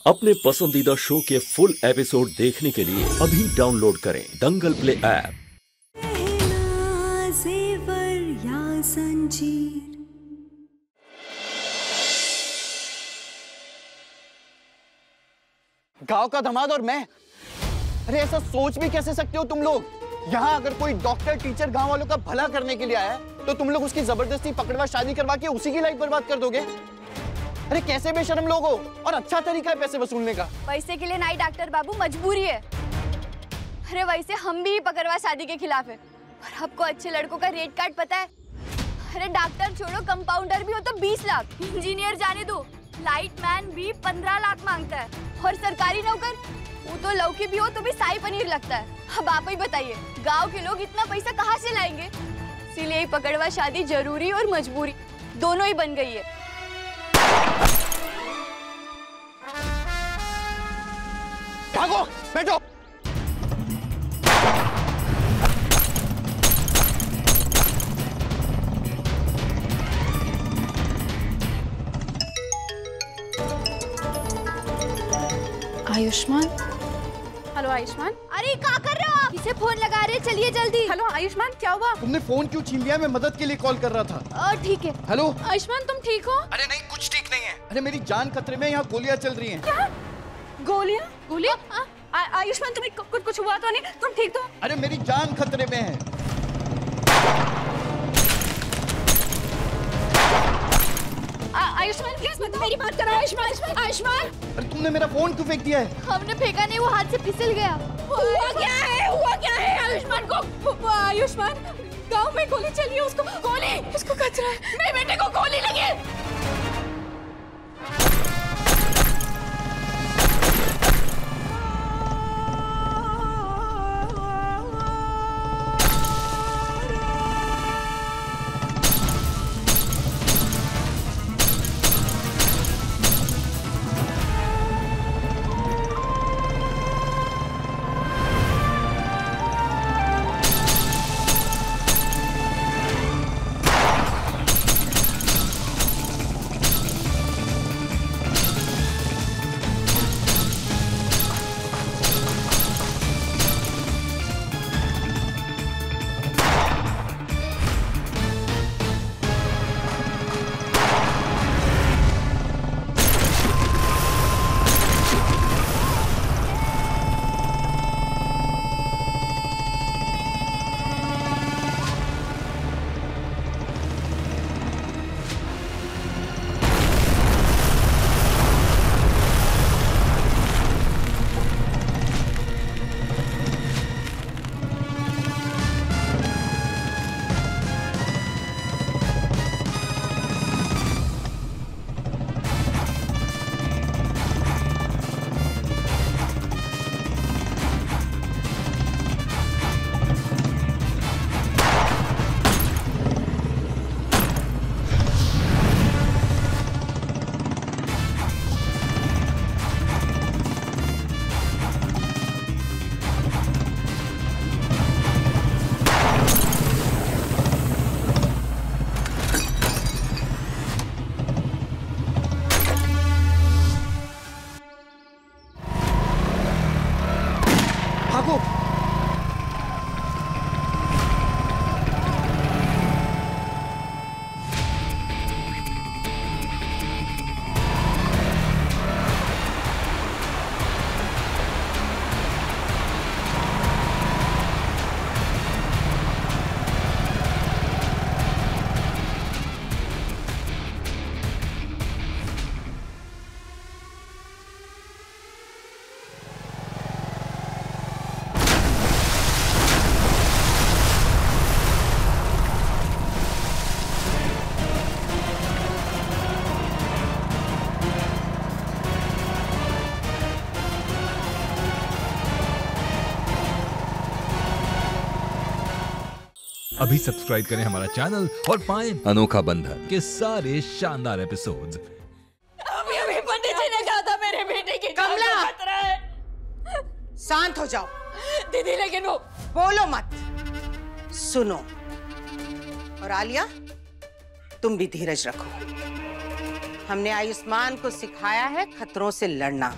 अपने पसंदीदा शो के फुल एपिसोड देखने के लिए अभी डाउनलोड करें दंगल प्ले ऐप। गांव का दामाद और मैं, अरे ऐसा सोच भी कैसे सकते हो तुम लोग? यहाँ अगर कोई डॉक्टर टीचर गांव वालों का भला करने के लिए आया है तो तुम लोग उसकी जबरदस्ती पकड़वा शादी करवा के उसी की लाइफ बर्बाद कर दोगे। अरे कैसे बेशर्म लोग हो। और अच्छा तरीका है पैसे वसूलने का। पैसे के लिए नहीं डॉक्टर बाबू, मजबूरी है। अरे वैसे हम भी पकड़वा शादी के खिलाफ है, पर आपको अच्छे लड़कों का रेट कार्ड पता है? अरे डॉक्टर छोड़ो, कंपाउंडर भी हो तो 20 लाख, इंजीनियर जाने दो, लाइट मैन भी 15 लाख मांगता है, और सरकारी नौकर वो तो लौकी भी हो तो भी शाही पनीर लगता है। अब आप ही बताइए, गांव के लोग इतना पैसा कहाँ से लाएंगे? इसीलिए पकड़वा शादी जरूरी और मजबूरी दोनों ही बन गई है। भागो, बैठो। आयुष्मान। हेलो आयुष्मान। अरे क्या कर रहे हो आप? किसे फोन लगा रहे? चलिए जल्दी। हेलो आयुष्मान, क्या हुआ? तुमने फोन क्यों छीन लिया? मैं मदद के लिए कॉल कर रहा था। ठीक है। हेलो आयुष्मान, तुम ठीक हो? अरे नहीं, कुछ ठीक नहीं है। अरे मेरी जान खतरे में, यहाँ गोलियां चल रही हैं। क्या? गोलियां? गोलियां? आयुष्मान, तुम्हें कुछ हुआ तो नहीं? तुम ठीक तो? अरे मेरी जान खतरे में है। आयुष्मान प्लीज मत मेरी बात करो। आयुष्मान, आयुष्मान। अरे तुमने मेरा फोन क्यों फेंक दिया है? हमने फेंका नहीं, वो हाथ से फिसल गया। हुआ क्या है? हुआ क्या है आयुष्मान को? आयुष्मान, गांव में गोली चली है, उसको गोली, उसको खतरा है। मेरे बेटे को गोली लगी है। अभी सब्सक्राइब करें हमारा चैनल और पाएं अनोखा बंधन के सारे शानदार एपिसोड्स। अभी पंडित जी ने कहा था मेरे बेटे की कमला, खतरा है। शांत हो जाओ दीदी, लेकिन वो बोलो मत, सुनो। और आलिया, तुम भी धीरज रखो। हमने आयुष्मान को सिखाया है खतरों से लड़ना।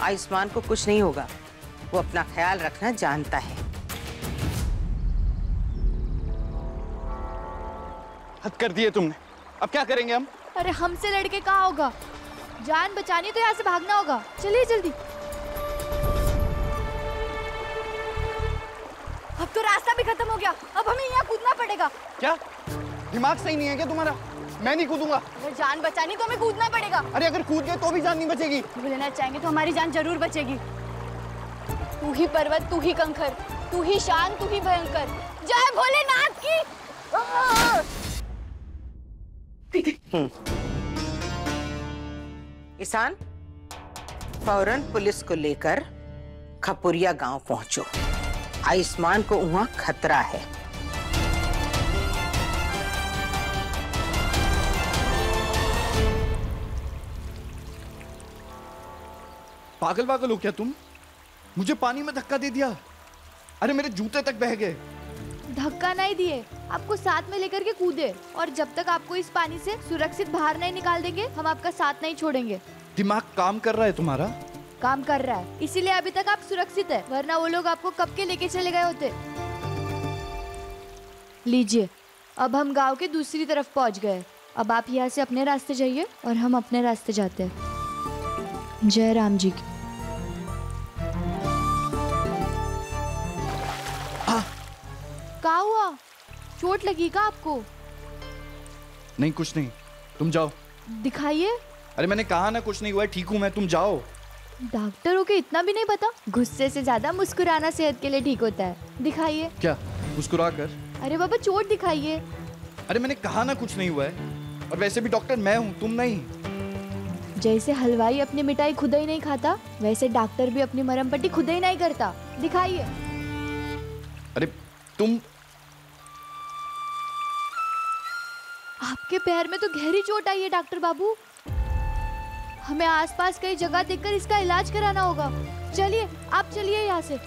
आयुष्मान को कुछ नहीं होगा, वो अपना ख्याल रखना जानता है। हद कर दिए तुमने, अब क्या करेंगे हम? अरे हमसे लड़के कहाँ होगा, जान बचानी तो यहाँ से भागना होगा। चलिए जल्दी। अब तो रास्ता भी खत्म हो गया, अब हमें यहाँ कूदना पड़ेगा। क्या दिमाग सही नहीं है क्या तुम्हारा? मैं नहीं कूदूंगा। अगर जान बचानी तो हमें कूदना पड़ेगा। अरे अगर कूद गए तो भी जान नहीं बचेगी। लेना चाहेंगे तो हमारी जान जरूर बचेगी। तू ही पर्वत, तू ही कंकर, तू ही शान, तू ही भयंकर। जय भोलेनाथ की। ईशान, फौरन पुलिस को लेकर खपुरिया गांव पहुंचो। आयुष्मान को वहां खतरा है। पागल पागल हो क्या तुम? मुझे पानी में धक्का दे दिया। अरे मेरे जूते तक बह गए। धक्का नहीं दिए, आपको साथ में लेकर के कूदे, और जब तक आपको इस पानी से सुरक्षित बाहर नहीं निकाल देंगे हम आपका साथ नहीं छोड़ेंगे। दिमाग काम कर रहा है तुम्हारा? काम कर रहा है, इसीलिए अभी तक आप सुरक्षित है, वरना वो लोग आपको कब के लेके चले गए होते। लीजिए, अब हम गांव के दूसरी तरफ पहुंच गए। अब आप यहाँ से अपने रास्ते जाइए और हम अपने रास्ते जाते हैं। जय राम जी की। क्या हुआ, चोट लगी क्या आपको? नहीं कुछ नहीं, तुम जाओ। दिखाइए। अरे मैंने कहा ना कुछ नहीं हुआ है, ठीक हूँ मैं, तुम जाओ। डॉक्टरों के इतना भी नहीं पता, गुस्से से ज्यादा मुस्कुराना सेहत के लिए ठीक होता है। दिखाइए। क्या मुस्कुरा कर? अरे बाबा चोट दिखाइए। अरे मैंने कहा ना कुछ नहीं हुआ है, और वैसे भी डॉक्टर मैं हूँ, तुम नहीं। जैसे हलवाई अपनी मिठाई खुद ही नहीं खाता, वैसे डॉक्टर भी अपनी मरहम पट्टी खुद ही नहीं करता। दिखाइए। अरे तुम, आपके पैर में तो गहरी चोट आई है डॉक्टर बाबू, हमें आसपास कई जगह देखकर इसका इलाज कराना होगा। चलिए आप चलिए यहाँ से।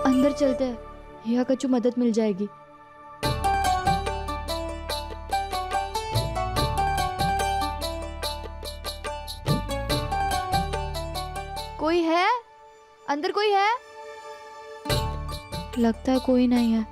अंदर चलते हैं, यहाँ कछु मदद मिल जाएगी। कोई है अंदर? कोई है? लगता है कोई नहीं है।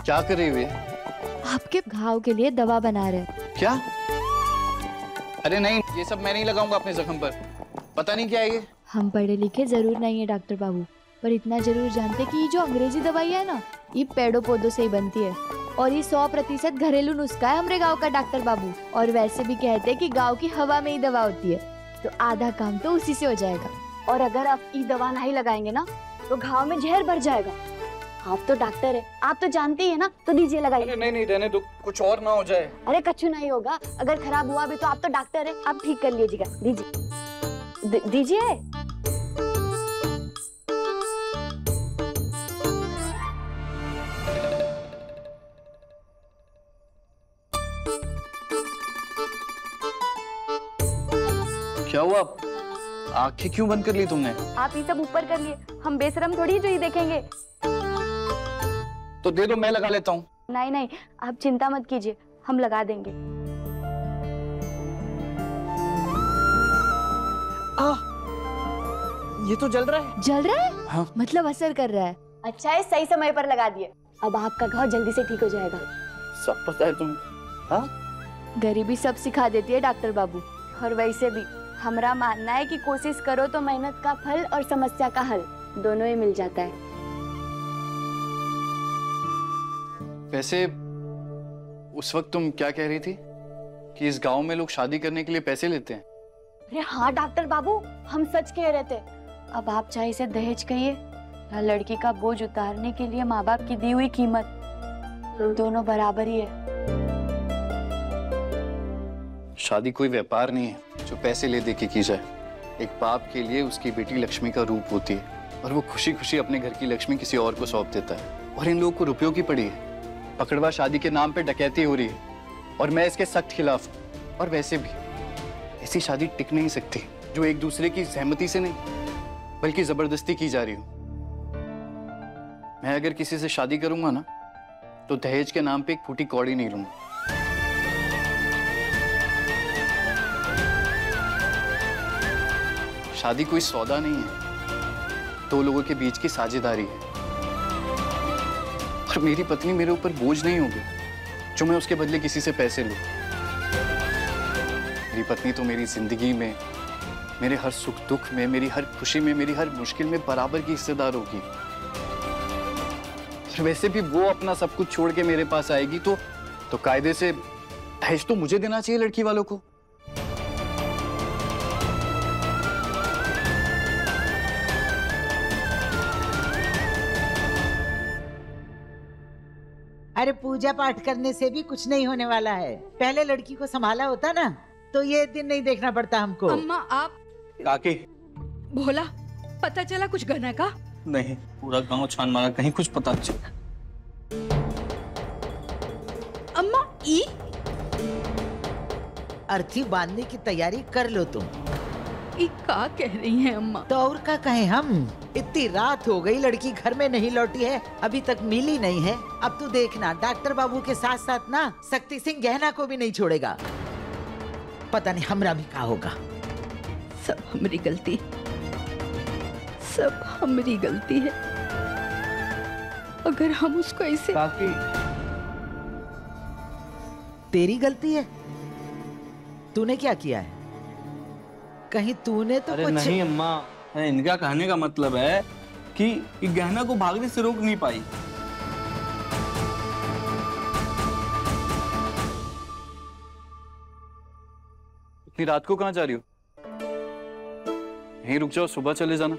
क्या कर रही हुई है? आपके घाव के लिए दवा बना रहे। क्या? अरे नहीं, ये सब मैं नहीं लगाऊंगा अपने जख्म पर। पता नहीं क्या है ये। हम पढ़े लिखे जरूर नहीं है डॉक्टर बाबू, पर इतना जरूर जानते कि ये जो अंग्रेजी दवाई है ना, ये पेड़ों पौधों से ही बनती है, और ये 100% घरेलू नुस्खा है हमारे गांव का डॉक्टर बाबू। और वैसे भी कहते हैं कि गांव की हवा में ही दवा होती है, तो आधा काम तो उसी से हो जाएगा। और अगर आप ये दवा नहीं लगाएंगे ना तो घाव में जहर भर जाएगा। आप तो डॉक्टर है, आप तो जानते ही है ना, तो दीजिए लगाइए। नहीं नहीं रहने दो, कुछ और ना हो जाए। अरे कछु नहीं होगा, अगर खराब हुआ भी तो आप तो डॉक्टर है, आप ठीक कर लीजिएगा। दीजिए दीजिए। क्या हुआ? आंखें क्यों बंद कर ली तुमने? आप ये सब ऊपर कर लिए, हम बेशरम थोड़ी जो ये देखेंगे। तो दे दो, मैं लगा लेता हूँ। नहीं नहीं, आप चिंता मत कीजिए, हम लगा देंगे। ये तो जल रहा है। जल रहा है? हाँ। मतलब असर कर रहा है। अच्छा है, सही समय पर लगा दिए, अब आपका घाव जल्दी से ठीक हो जाएगा। सब पता है तुम्हें। हाँ? गरीबी सब सिखा देती है डॉक्टर बाबू, और वैसे भी हमारा मानना है कि कोशिश करो तो मेहनत का फल और समस्या का हल दोनों ही मिल जाता है। वैसे उस वक्त तुम क्या कह रही थी कि इस गांव में लोग शादी करने के लिए पैसे लेते हैं? अरे हाँ डॉक्टर बाबू, हम सच कह रहे थे। अब आप चाहे इसे दहेज कहिए हर लड़की का बोझ उतारने के लिए माँ बाप की दी हुई कीमत दोनों बराबर ही है। शादी कोई व्यापार नहीं है जो पैसे ले दे के की जाए। एक बाप के लिए उसकी बेटी लक्ष्मी का रूप होती है और वो खुशी खुशी अपने घर की लक्ष्मी किसी और को सौंप देता है। और इन लोगों को रुपयों की पड़ी है। पकड़वा शादी के नाम पे डकैती हो रही है और मैं इसके सख्त खिलाफ हूं। और वैसे भी ऐसी शादी टिक नहीं सकती जो एक दूसरे की सहमति से नहीं बल्कि जबरदस्ती की जा रही हो। मैं अगर किसी से शादी करूंगा ना तो दहेज के नाम पे एक फूटी कौड़ी नहीं लूंगा। शादी कोई सौदा नहीं है, दो लोगों के बीच की साझेदारी है। और मेरी पत्नी मेरे ऊपर बोझ नहीं होगी जो मैं उसके बदले किसी से पैसे लूं। मेरी पत्नी तो मेरी जिंदगी में, मेरे हर सुख दुख में, मेरी हर खुशी में, मेरी हर मुश्किल में बराबर की हिस्सेदार होगी। वैसे भी वो अपना सब कुछ छोड़ के मेरे पास आएगी तो कायदे से दहेज तो मुझे देना चाहिए लड़की वालों को। अरे पूजा पाठ करने से भी कुछ नहीं होने वाला है। पहले लड़की को संभाला होता ना तो ये दिन नहीं देखना पड़ता हमको। अम्मा आप काकी भोला, पता चला कुछ गहना का? नहीं, पूरा गांव छान मारा, कहीं कुछ पता नहीं चला। अम्मा ई अर्थी बांधने की तैयारी कर लो तुम। ई का कह रही हैं अम्मा? तो और क्या कहें हम? इतनी रात हो गई, लड़की घर में नहीं लौटी है, अभी तक मिली नहीं है। अब तू देखना, डॉक्टर बाबू के साथ साथ ना शक्ति सिंह गहना को भी नहीं छोड़ेगा। पता नहीं हमरा भी क्या होगा। सब हमारी गलती, सब हमारी गलती है। अगर हम उसको ऐसे काकी तेरी गलती है? तूने क्या किया है? कहीं तूने तो अरे कुछ... नहीं अम्मा, इनका कहने का मतलब है कि गहना को भागने से रोक नहीं पाई। इतनी रात को कहाँ जा रही हो? यहीं रुक जाओ, सुबह चले जाना।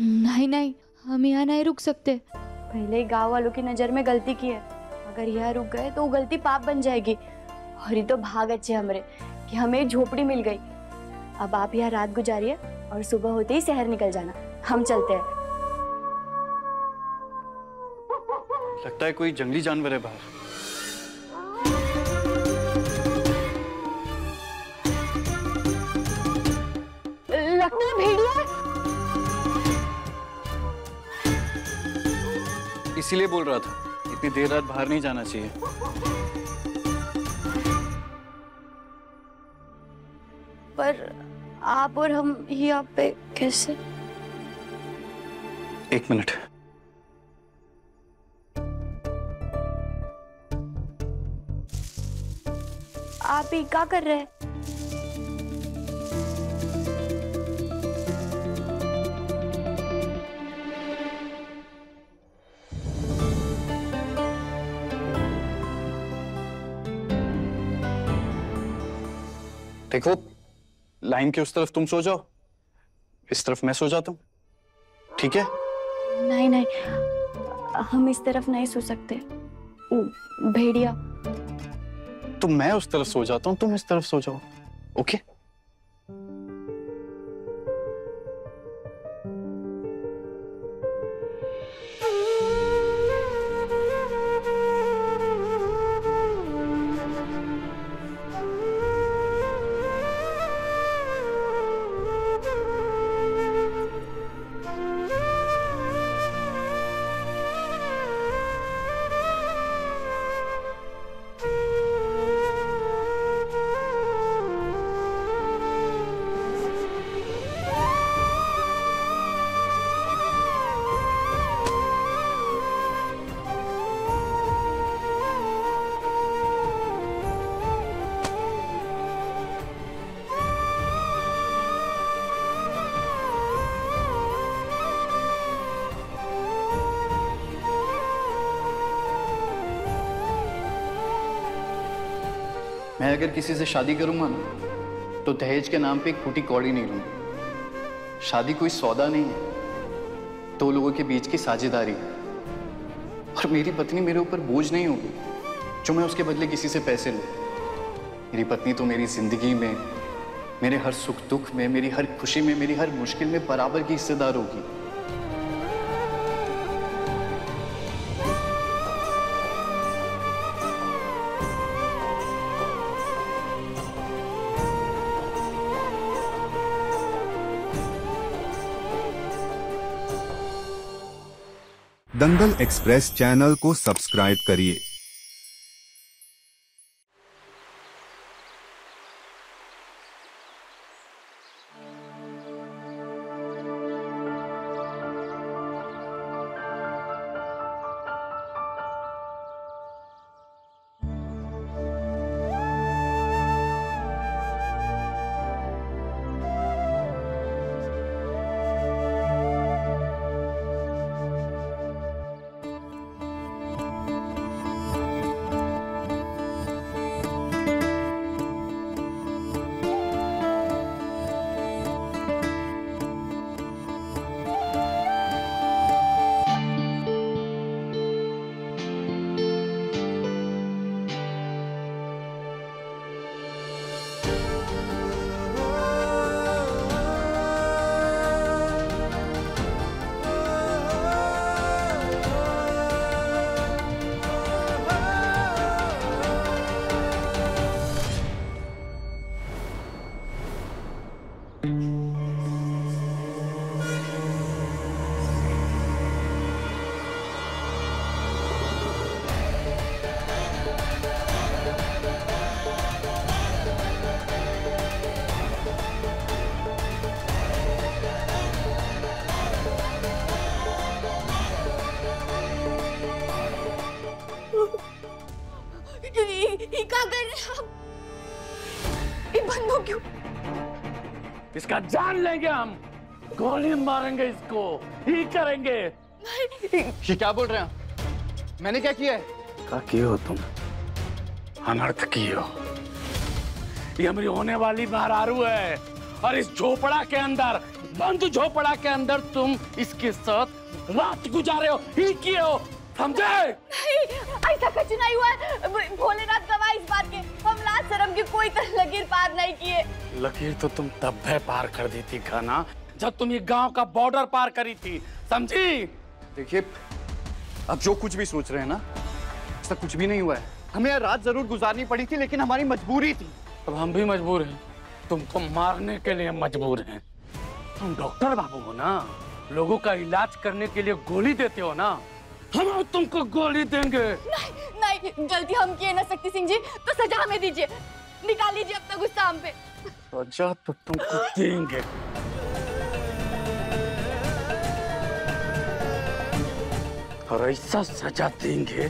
नहीं नहीं, हम यहाँ नहीं रुक सकते। पहले ही गांव वालों की नजर में गलती की है। अगर यहाँ रुक गए तो वो गलती पाप बन जाएगी। और ये तो भाग अच्छे हमरे कि हमें एक झोपड़ी मिल गई। अब आप यहाँ रात गुजारिए और सुबह होते ही शहर निकल जाना। हम चलते हैं। लगता है कोई जंगली जानवर है बाहर। लगता है भेड़िया है। इसीलिए बोल रहा था इतनी देर रात बाहर नहीं जाना चाहिए। पर आप और हम यहाँ पे कैसे? एक मिनट। आप ही क्या कर रहे हैं? देखो, लाइन के उस तरफ तुम सो जाओ, इस तरफ मैं सो जाता हूँ, ठीक है? नहीं नहीं, हम इस तरफ नहीं सो सकते। भेड़िया। तो मैं उस तरफ सो जाता हूँ, तुम इस तरफ सो जाओ, ओके? मैं अगर किसी से शादी करूंगा ना तो दहेज के नाम पे एक फूटी कौड़ी नहीं लूंगा। शादी कोई सौदा नहीं है, दो लोगों के बीच की साझेदारी है। और मेरी पत्नी मेरे ऊपर बोझ नहीं होगी जो मैं उसके बदले किसी से पैसे लूं। मेरी पत्नी तो मेरी जिंदगी में, मेरे हर सुख दुख में, मेरी हर खुशी में, मेरी हर मुश्किल में बराबर की हिस्सेदार होगी। दंगल एक्सप्रेस चैनल को सब्सक्राइब करिए। क्यों? इसका जान लेंगे हम, गोली मारेंगे इसको, ही करेंगे। ये क्या बोल रहे हैं? मैंने क्या किया है? क्या किए हो तुम? अनर्थ किए हो। ये हमारी होने वाली बहरारू है और इस झोपड़ा के अंदर, बंद झोपड़ा के अंदर तुम इसके साथ रात गुजारे हो, ही किए हो, समझे? ऐसा कुछ नहीं हुआ है। भोलेनाथ गवाह इस बात के, हम लाज शर्म की कोई लकीर पार नहीं किए। लकीर तो तुम तब भी पार कर दी थी खाना, जब तुम ये गांव का बॉर्डर पार करी थी, समझी? देखिए, अब जो कुछ भी सोच रहे हैं ना, ऐसा कुछ भी नहीं हुआ है। हमें यह रात जरूर गुजारनी पड़ी थी, लेकिन हमारी मजबूरी थी। अब हम भी मजबूर हैं, तुमको मारने के लिए मजबूर हैं। तुम डॉक्टर बाबू हो ना, लोगों का इलाज करने के लिए गोली देते हो ना, हम तुमको गोली देंगे। नहीं नहीं, गलती हम किए ना शक्ति सिंह जी, तो सजा हमें दीजिए, निकाल लीजिए अपना गुस्सा हम पे। सजा तो तुमको देंगे। और ऐसा सजा देंगे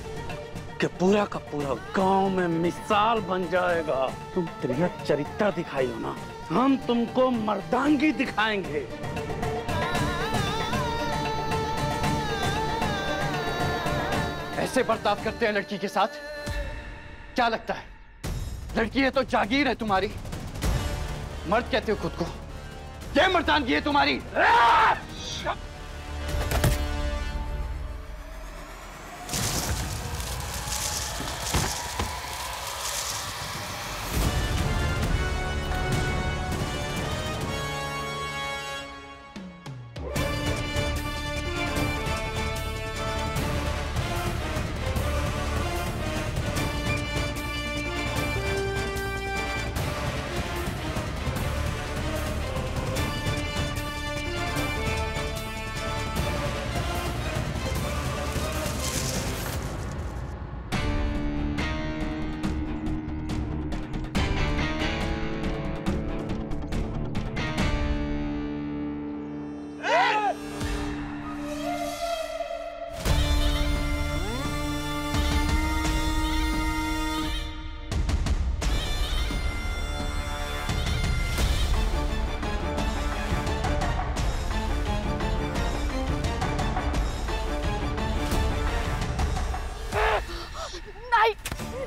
कि पूरा का पूरा गांव में मिसाल बन जाएगा। तुम तेरा चरित्र दिखाई हो ना, हम तुमको मर्दांगी दिखाएंगे। ऐसे बर्ताव करते हैं लड़की के साथ? क्या लगता है लड़की है तो जागीर है तुम्हारी? मर्द कहते हो खुद को? क्या मर्दानगी है तुम्हारी?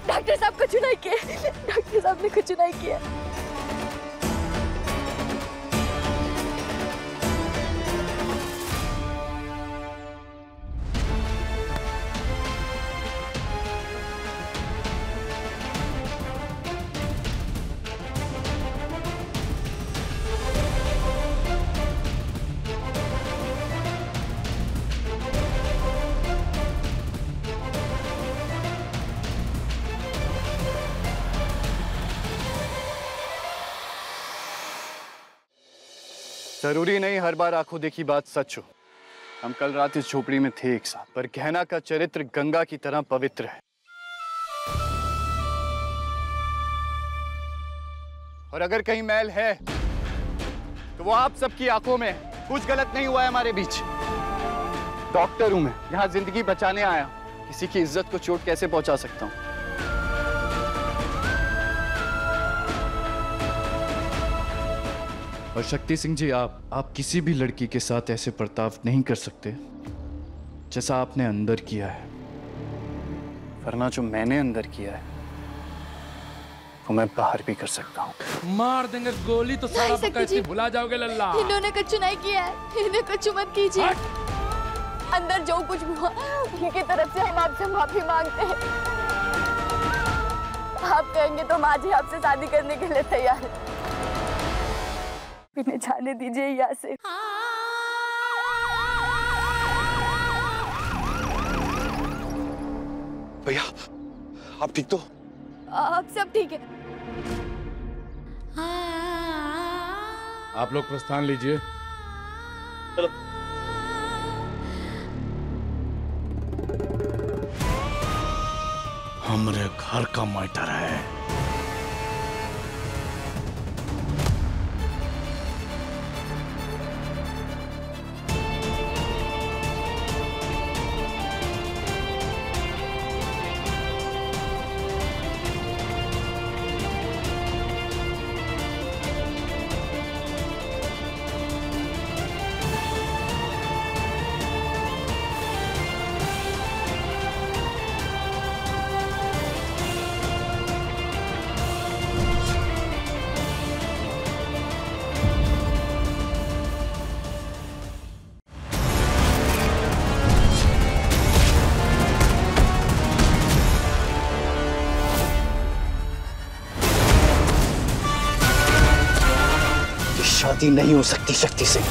डॉक्टर साहब कुछ नहीं किया, डॉक्टर साहब ने कुछ नहीं किया। जरूरी नहीं हर बार आंखों देखी बात सच हो। हम कल रात इस झोपड़ी में थे एक साथ, पर गहना का चरित्र गंगा की तरह पवित्र है। और अगर कहीं मैल है तो वो आप सबकी आंखों में। कुछ गलत नहीं हुआ है हमारे बीच। डॉक्टर हूं मैं, यहां जिंदगी बचाने आया। किसी की इज्जत को चोट कैसे पहुंचा सकता हूं? और शक्ति सिंह जी, आप किसी भी लड़की के साथ ऐसे बर्ताव नहीं कर सकते जैसा आपने अंदर किया है। वरना जो मैंने अंदर किया है वो मैं बाहर भी कर सकता हूँ। मार देंगे गोली तो सारा पकड़ भुला जाओगे लल्ला। इन्होंने कच्चू नहीं किया है, इन्हें कच्चू मत कीजिए। अंदर जो कुछ हुआ उनकी तरफ से हम आपसे माफी मांगते हैं। आप कहेंगे तो हम आज ही आपसे शादी करने के लिए तैयार हैं। इन्हें जाने दीजिए यहाँ से। भैया आप ठीक तो? आप सब ठीक है? आप लोग प्रस्थान लीजिए। चलो। हमरे घर का मैटर है। शादी नहीं हो सकती शक्ति सिंह।